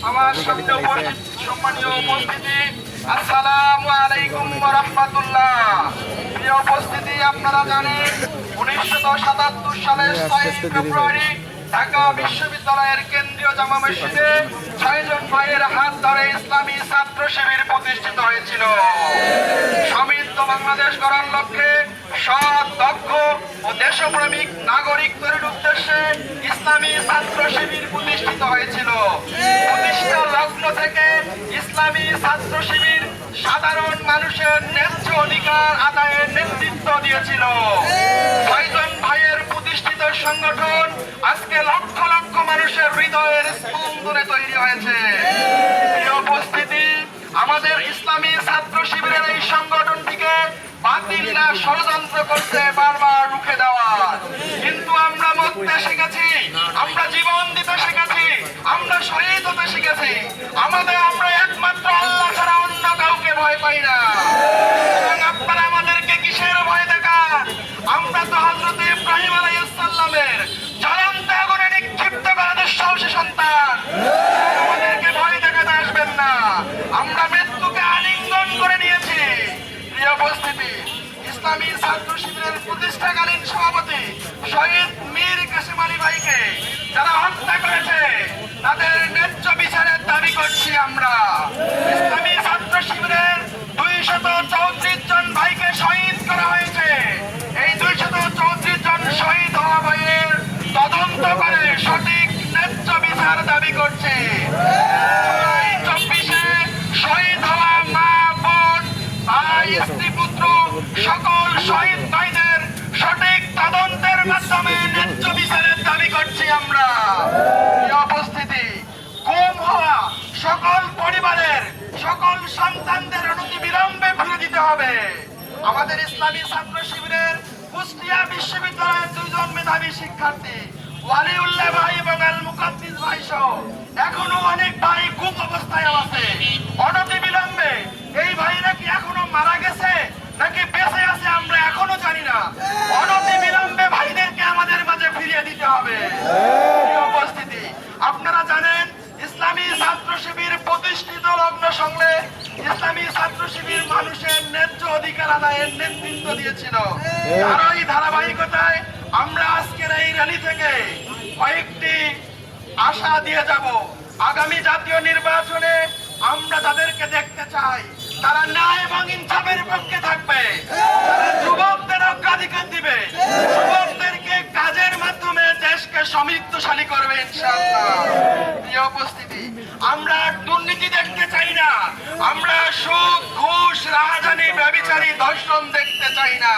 আমার সামনে উপস্থিত সম্মানীয় উপস্থিতি, আসসালামু আলাইকুম ওয়া রাহমাতুল্লাহ। প্রিয় উপস্থিতি, আপনারা জানেন 1977 সালের 6 ফেব্রুয়ারি ঢাকা বিশ্ববিদ্যালয়ের কেন্দ্রীয় জামা মসজিদে 6 জন ভাইয়ের হাত ধরে ইসলামী ছাত্র শিবির প্রতিষ্ঠিত হয়েছিল। সমৃদ্ধ বাংলাদেশ গড়ার লক্ষ্যে সৎ, দক্ষ ও দেশপ্রেমিক নাগরিক তৈরির উদ্দেশ্যে ইসলামী ছাত্র শিবির প্রতিষ্ঠিত হয়েছিল। প্রতিষ্ঠার লগ্ন থেকে ইসলামী ছাত্র শিবির সাধারণ মানুষের ন্যায্য অধিকার আদায়ের নেতৃত্ব দিয়েছিল। 6 জন ভাইয়ের প্রতিষ্ঠিত সংগঠন আজকে লক্ষ লক্ষ মানুষের হৃদয়ের স্পন্দনে তৈরি হয়েছে। প্রিয় উপস্থিতি, আমাদের ইসলামী ছাত্র শিবিরের এই সংগঠনটিকে বাতিলরা ষড়যন্ত্র করছে বারবার রুখে দেওয়ার, কিন্তু আমরা মরতে শিখেছি, আমরা জীবন দিতে শিখেছি, আমরা শহীদ হতে শিখেছি। আমরা একমাত্র আল্লাহ ছাড়া অন্য কাউকে ভয় পাই না। এবং আপনারা আমাদেরকে কিসের ভয় দেখান? আমরা তো হযরত ইব্রাহিম আলাইহিস সালামের জ্বলন্ত আগুনে নিক্ষিপ্ত করা দুঃসাহসী সন্তান। আমাদেরকে ভয় দেখাতে আসবেন না। আমরা মৃত্যুকে আলিঙ্গন করে নিয়েছি। প্রিয় উপস্থিতি, ইসলামী ছাত্র শিবিরের প্রতিষ্ঠাকালীন সভাপতি শহীদ মীর কাসেম আলী ভাইকে যারা হত্যা করেছে তাদের ন্যায্য বিচারের দাবি করছি আমরা। ইসলামী ছাত্র শিবিরের 234 জন ভাইকে শহীদ করা হয়েছে। এই 234 জন শহীদ হওয়া ভাইয়ের তদন্ত করে সঠিক ন্যায্য বিচার দাবি করছে। জুলাই 24-এ শহীদ হওয়া মা, বোন, ভাই, স্ত্রী, পুত্র সকল শহীদ ভাইদের সঠিক তদন্তের মাধ্যমে ন্যায্য বিচারের দাবি করছি আমরা। প্রিয় উপস্থিতি, গুম হওয়া সকল পরিবারের সকল সন্তানদের অনতিবিলম্বে ফিরে দিতে হবে। আমাদের ইসলামী ছাত্র শিবিরের কুষ্টিয়া বিশ্ববিদ্যালয়ের 2 জন মেধাবী শিক্ষার্থী ওয়ালিউল্লাহ ভাই এবং আল মুকাদ্দিস ভাই সহ এখনো অনেক ভাই গুম অবস্থায় আছে। অনতিবিলম্বে এই ভাইরা কি এখনো মারা গেছে নাকি বেঁচে আছে আমরা এখনো জানি না। অনতিবিলম্বে ভাইদেরকে আমাদের মাঝে ফিরিয়ে দিতে হবে। প্রিয় উপস্থিতি, আপনারা জানেন ইসলামী ছাত্র শিবির প্রতিষ্ঠিত লগ্ন সঙ্গে ইসলামী ছাত্র শিবির মানুষের ন্যায্য অধিকার আদায়ের নেতৃত্ব দিয়েছিল। আর ওই ধারাবাহিকতায় আমরা আজকের এই র্যালি থেকে কয়েকটি আশা দিয়ে যাব। আগামী জাতীয় নির্বাচনে আমরা যাদেরকে দেখতে চাই তারা ন্যায় এবং ইনসাফের পক্ষে থাকবে, তারা যুবকদের অগ্রাধিকার দিবে, যুবকদেরকে কাজের মাধ্যমে দেশকে সমৃদ্ধশালী করবে ইনশাআল্লাহ। প্রিয় উপস্থিতি, আমরা দুর্নীতি দেখতে চাই না, আমরা সুদ, ঘুষ, রাহাজানি, ব্যভিচারী, ধর্ষণ দেখতে চাই না।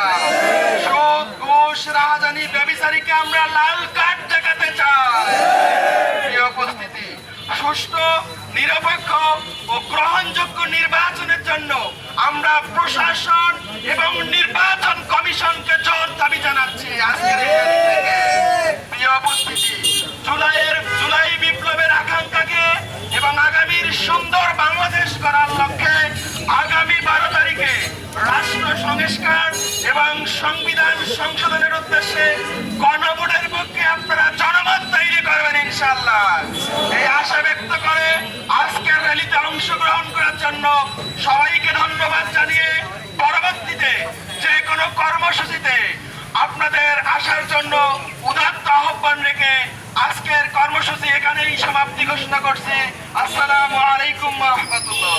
সুদ, ঘুষ, রাহাজানি, ব্যভিচারীকে আমরা লাল কার্ড দেখাতে চাই। প্রিয় উপস্থিতি, সুষ্ঠু, নিরপেক্ষ ও গ্রহণযোগ্য নির্বাচনের জন্য আমরা প্রশাসন এবং নির্বাচন কমিশনকে জোর দাবি জানাচ্ছি আজকের এই র্যালি থেকে। প্রিয় উপস্থিতি, জুলাই বিপ্লবের আকাঙ্ক্ষাকে এবং আগামীর সুন্দর বাংলাদেশ গড়ার লক্ষ্যে আগামী 12 তারিখে রাষ্ট্র সংস্কার এবং সংবিধান সংশোধনের উদ্দেশ্যে গণভোটের পক্ষে আপনারা জনমত তৈরি করবেন ইনশাআল্লাহ। এই আশা ব্যক্ত করে আজকের র্যালিতে অংশগ্রহণ করার জন্য সবাইকে ধন্যবাদ জানিয়ে পরবর্তীতে যে কোনো কর্মসূচিতে আপনাদের আসার জন্য উদাত্ত আহ্বান রেখে আজকের কর্মসূচি এখানেই সমাপ্তি ঘোষণা করছি। আসসালামু আলাইকুম ওয়া রাহমাতুল্লাহ।